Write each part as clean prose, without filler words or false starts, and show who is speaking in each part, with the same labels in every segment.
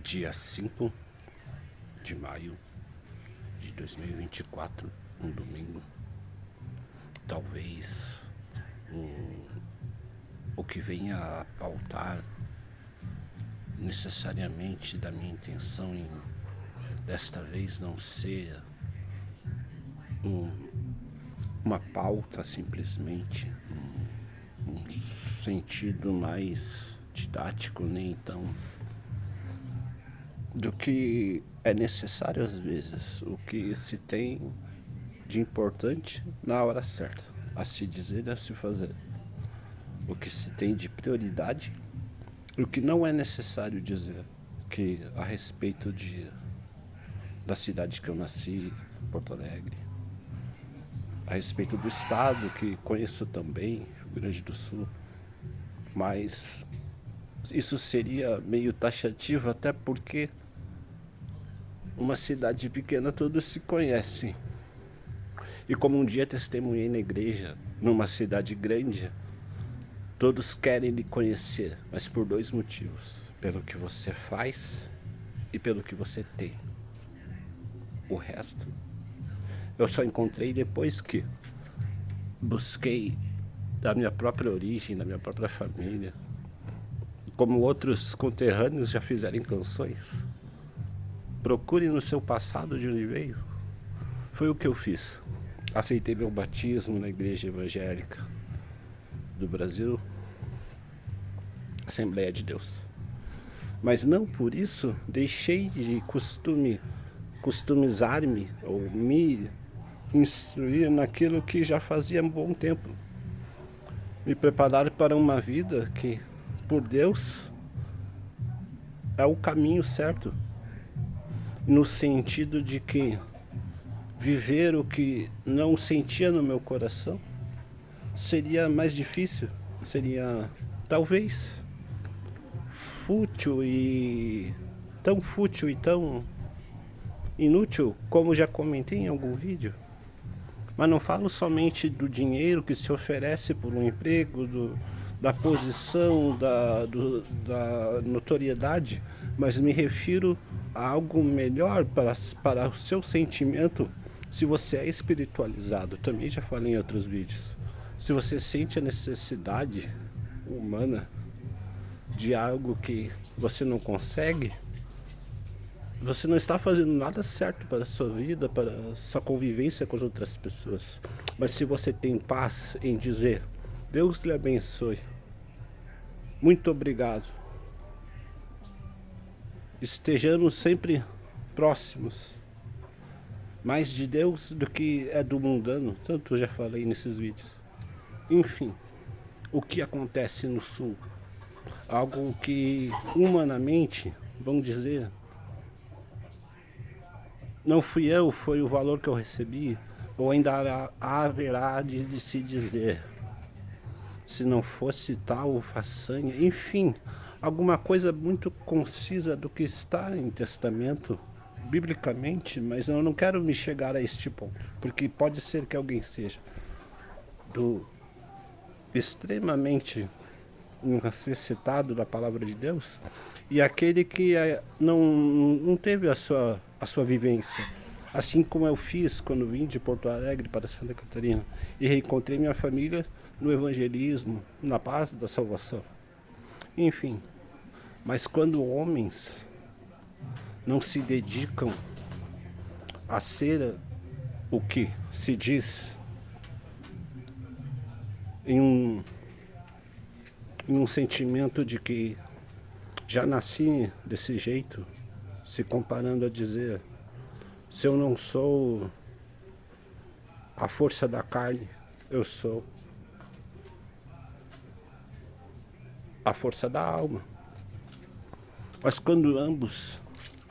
Speaker 1: Dia 5 de maio de 2024, um domingo. Talvez o que venha a pautar necessariamente da minha intenção em desta vez não ser uma pauta simplesmente, um sentido mais didático, nem tão do que é necessário às vezes, o que se tem de importante na hora certa, a se dizer e a se fazer, o que se tem de prioridade, o que não é necessário dizer, que a respeito da cidade que eu nasci, Porto Alegre, a respeito do estado que conheço também, Rio Grande do Sul, mas isso seria meio taxativo, até porque uma cidade pequena todos se conhecem. E como um dia testemunhei na igreja, numa cidade grande, todos querem lhe conhecer, mas por dois motivos: pelo que você faz e pelo que você tem. O resto eu só encontrei depois que busquei da minha própria origem, da minha própria família, como outros conterrâneos já fizeram canções. Procure no seu passado de onde veio. Foi o que eu fiz. Aceitei meu batismo na igreja evangélica do Brasil, Assembleia de Deus. Mas não por isso deixei de customizar-me ou me instruir naquilo que já fazia um bom tempo. Me preparar para uma vida que, por Deus, é o caminho certo. No sentido de que viver o que não sentia no meu coração seria mais difícil, seria talvez fútil e tão inútil, como já comentei em algum vídeo. Mas não falo somente do dinheiro que se oferece por um emprego, da posição, da notoriedade, mas me refiro a algo melhor para o seu sentimento. Se você é espiritualizado, também já falei em outros vídeos, se você sente a necessidade humana de algo que você não consegue, você não está fazendo nada certo para a sua vida, para a sua convivência com as outras pessoas. Mas se você tem paz em dizer: Deus lhe abençoe, muito obrigado, estejamos sempre próximos, mais de Deus do que é do mundano, tanto eu já falei nesses vídeos. Enfim, o que acontece no Sul? Algo que humanamente, vão dizer, não fui eu, foi o valor que eu recebi, ou ainda haverá de se dizer, se não fosse tal façanha, enfim, alguma coisa muito concisa do que está em testamento, biblicamente, mas eu não quero me chegar a este ponto, porque pode ser que alguém seja extremamente necessitado da palavra de Deus, e aquele que não teve a sua vivência, assim como eu fiz quando vim de Porto Alegre para Santa Catarina e reencontrei minha família no evangelismo, na paz da salvação. Enfim, mas quando homens não se dedicam a ser o que se diz em um sentimento de que já nasci desse jeito, se comparando a dizer: se eu não sou a força da carne, eu sou a força da alma. Mas quando ambos,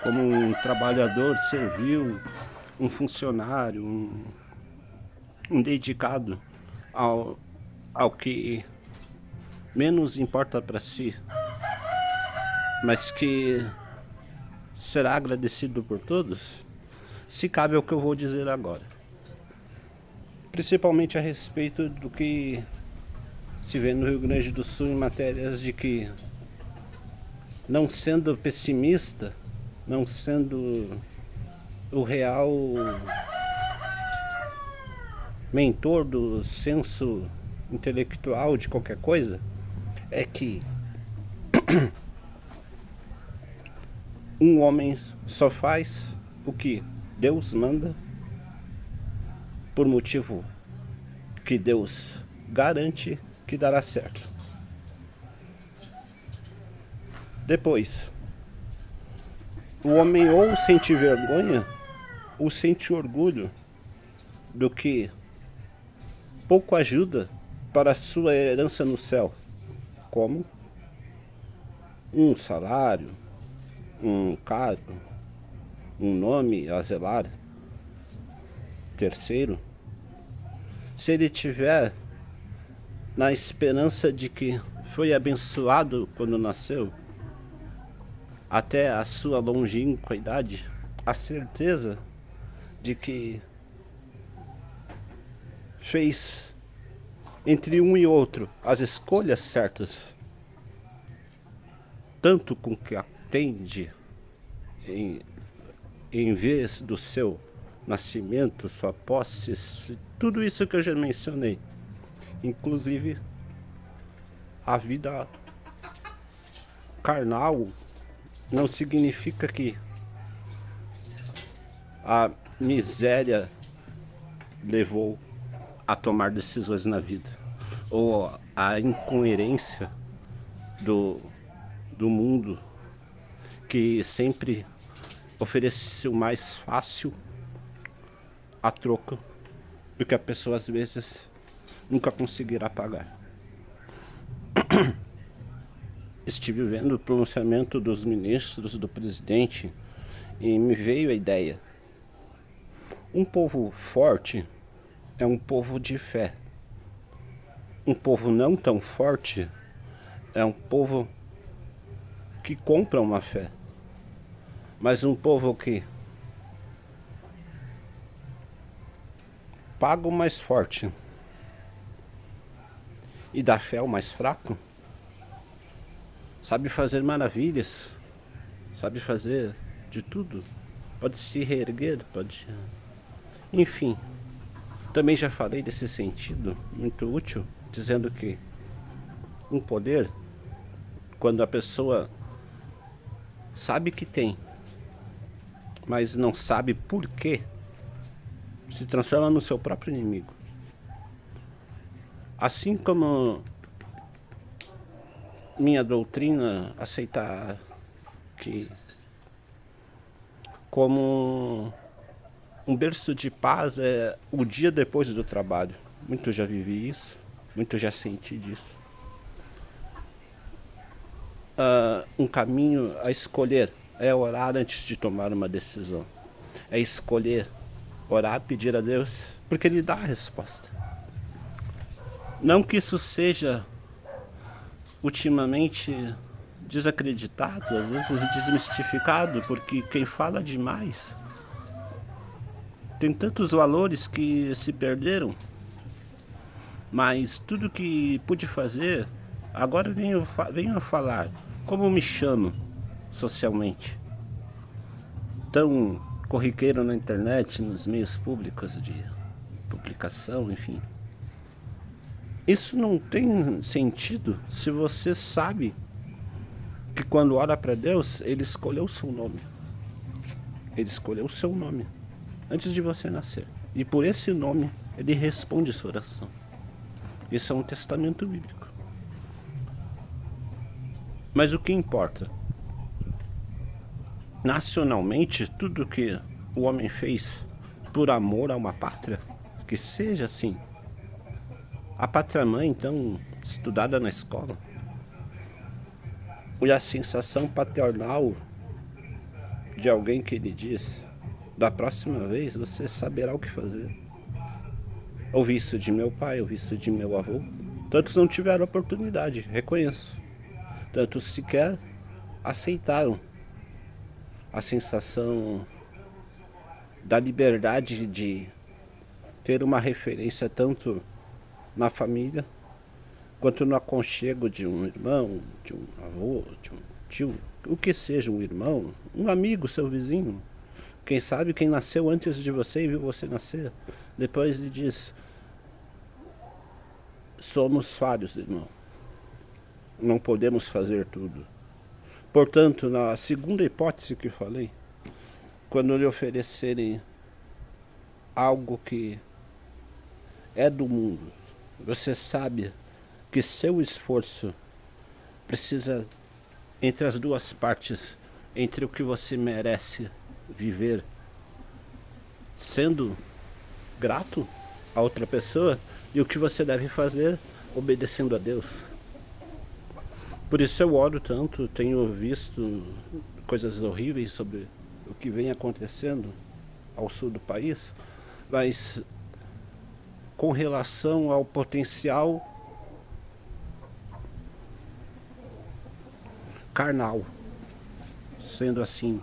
Speaker 1: como um trabalhador servil, um funcionário, um dedicado ao que menos importa para si, mas que será agradecido por todos, se cabe ao que eu vou dizer agora, principalmente a respeito do que se vê no Rio Grande do Sul em matérias de que, não sendo pessimista, não sendo o real mentor do senso intelectual de qualquer coisa, é que um homem só faz o que Deus manda por motivo que Deus garante que dará certo. Depois, o homem ou sente vergonha ou sente orgulho do que pouco ajuda para a sua herança no céu, como um salário, um cargo, um nome a zelar. Terceiro, se ele tiver na esperança de que foi abençoado quando nasceu, até a sua longínqua idade, a certeza de que fez entre um e outro as escolhas certas, tanto com que atende em vez do seu nascimento, sua posse, tudo isso que eu já mencionei, inclusive a vida carnal, não significa que a miséria levou a tomar decisões na vida, ou a incoerência do mundo, que sempre oferece o mais fácil a troco do que a pessoa às vezes nunca conseguirá pagar. Estive vendo o pronunciamento dos ministros, do presidente, e me veio a ideia. Um povo forte é um povo de fé. Um povo não tão forte é um povo que compra uma fé. Mas um povo que paga o mais forte e dá fé ao mais fraco, sabe fazer maravilhas, sabe fazer de tudo, pode se reerguer, pode... Enfim, também já falei desse sentido muito útil, dizendo que um poder, quando a pessoa sabe que tem, mas não sabe por quê, se transforma no seu próprio inimigo. Assim como minha doutrina aceitar que como um berço de paz é o dia depois do trabalho. Muito já vivi isso, muito já senti disso. Um caminho a escolher é orar antes de tomar uma decisão. É escolher, orar, pedir a Deus, porque Ele dá a resposta. Não que isso seja ultimamente desacreditado, às vezes desmistificado, porque quem fala demais tem tantos valores que se perderam, mas tudo que pude fazer, agora venho a falar como me chamo socialmente, tão corriqueiro na internet, nos meios públicos de publicação, enfim. Isso não tem sentido se você sabe que quando ora para Deus, Ele escolheu o seu nome. Ele escolheu o seu nome antes de você nascer. E por esse nome, Ele responde sua oração. Isso é um testamento bíblico. Mas o que importa? Nacionalmente, tudo que o homem fez por amor a uma pátria, que seja assim. A pátria-mãe, então, estudada na escola, e a sensação paternal de alguém que lhe diz: da próxima vez você saberá o que fazer. Ouvi isso de meu pai, ouvi isso de meu avô. Tantos não tiveram oportunidade, reconheço. Tantos sequer aceitaram a sensação da liberdade de ter uma referência tanto na família, quanto no aconchego de um irmão, de um avô, de um tio, o que seja, um irmão, um amigo, seu vizinho. Quem sabe quem nasceu antes de você e viu você nascer. Depois lhe diz, somos falhos, irmão. Não podemos fazer tudo. Portanto, na segunda hipótese que falei, quando lhe oferecerem algo que é do mundo, você sabe que seu esforço precisa, entre as duas partes, entre o que você merece viver, sendo grato a outra pessoa, e o que você deve fazer obedecendo a Deus. Por isso eu oro tanto, tenho visto coisas horríveis sobre o que vem acontecendo ao sul do país, mas com relação ao potencial carnal, sendo assim,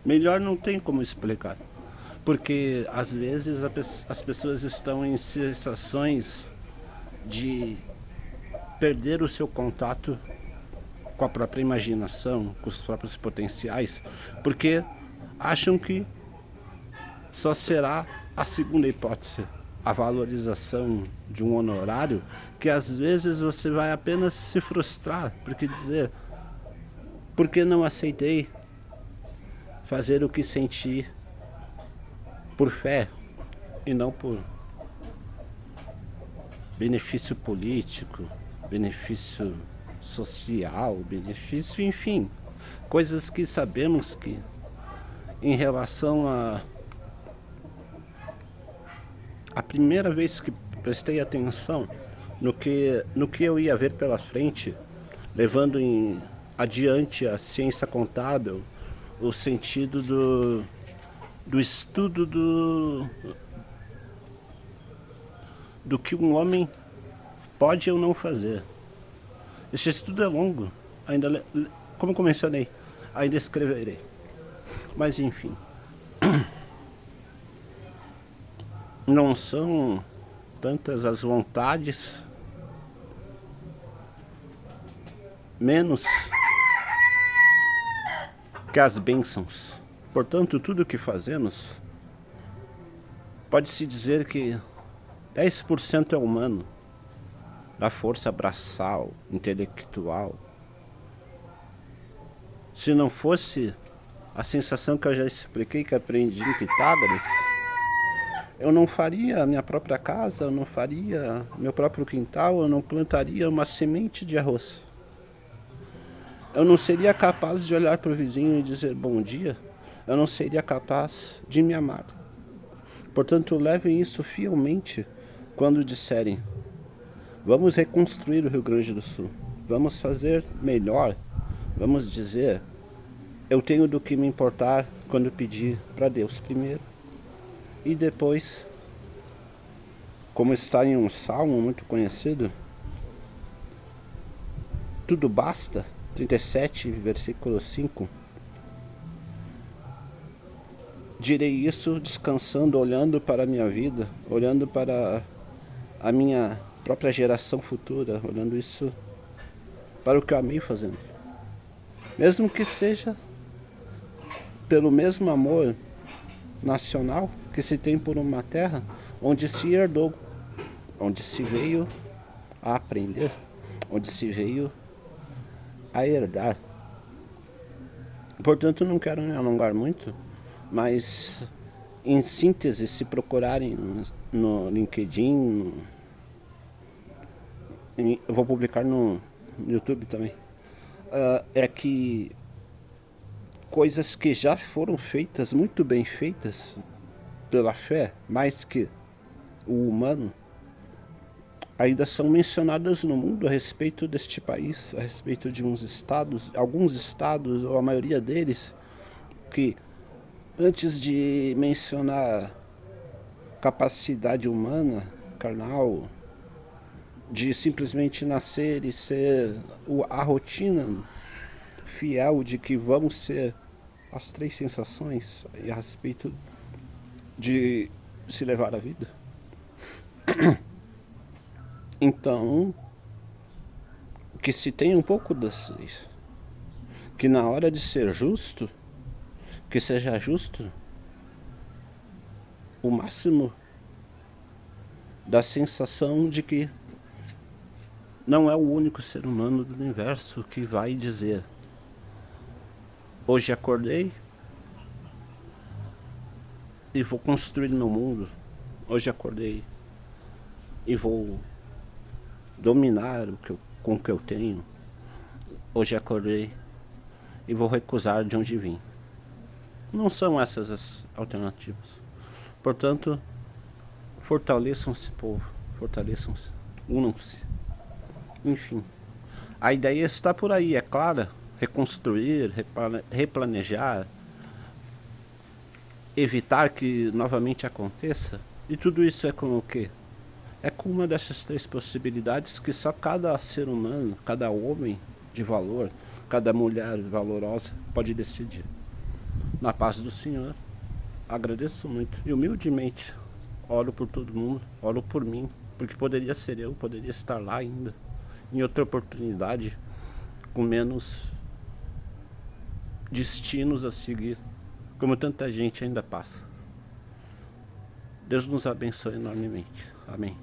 Speaker 1: melhor não tem como explicar, porque às vezes as pessoas estão em sensações de perder o seu contato com a própria imaginação, com os próprios potenciais, porque acham que só será a segunda hipótese, a valorização de um honorário, que às vezes você vai apenas se frustrar, porque dizer, por que não aceitei fazer o que senti por fé e não por benefício político, benefício social, benefício, enfim, coisas que sabemos que em relação a primeira vez que prestei atenção no que eu ia ver pela frente, levando adiante a ciência contábil, o sentido do estudo do que um homem pode ou não fazer. Esse estudo é longo, ainda, como eu mencionei, ainda escreverei. Mas enfim, não são tantas as vontades, menos que as bênçãos. Portanto, tudo que fazemos, pode-se dizer que 10% é humano, da força braçal, intelectual. Se não fosse a sensação que eu já expliquei, que aprendi em Pitágoras, eu não faria a minha própria casa, eu não faria meu próprio quintal, eu não plantaria uma semente de arroz. Eu não seria capaz de olhar para o vizinho e dizer bom dia, eu não seria capaz de me amar. Portanto, levem isso fielmente quando disserem, vamos reconstruir o Rio Grande do Sul, vamos fazer melhor, vamos dizer, eu tenho do que me importar quando pedir para Deus primeiro. E depois, como está em um salmo muito conhecido, tudo basta, 37, versículo 5. Direi isso descansando, olhando para a minha vida, olhando para a minha própria geração futura, olhando isso para o que eu amei fazendo. Mesmo que seja pelo mesmo amor nacional que se tem por uma terra onde se herdou, onde se veio a aprender, onde se veio a herdar. Portanto, não quero me alongar muito, mas em síntese, se procurarem no LinkedIn, eu vou publicar no YouTube também, é que coisas que já foram feitas, muito bem feitas pela fé, mais que o humano, ainda são mencionadas no mundo a respeito deste país, a respeito de uns estados, alguns estados, ou a maioria deles, que antes de mencionar capacidade humana, carnal, de simplesmente nascer e ser a rotina fiel de que vão ser as três sensações a respeito de se levar a vida. Então, que se tem um pouco desses, que na hora de ser justo, que seja justo o máximo da sensação de que não é o único ser humano do universo que vai dizer: hoje acordei e vou construir meu mundo. Hoje acordei e vou dominar com o que eu tenho. Hoje acordei e vou recusar de onde vim. Não são essas as alternativas. Portanto, fortaleçam-se, povo. Fortaleçam-se. Unam-se. Enfim. A ideia está por aí, é clara. Reconstruir, replanejar, evitar que novamente aconteça. E tudo isso é com o quê? É com uma dessas três possibilidades que só cada ser humano, cada homem de valor, cada mulher valorosa pode decidir. Na paz do Senhor, agradeço muito e humildemente oro por todo mundo, oro por mim, porque poderia ser eu, poderia estar lá ainda, em outra oportunidade, com menos destinos a seguir, como tanta gente ainda passa. Deus nos abençoe enormemente. Amém.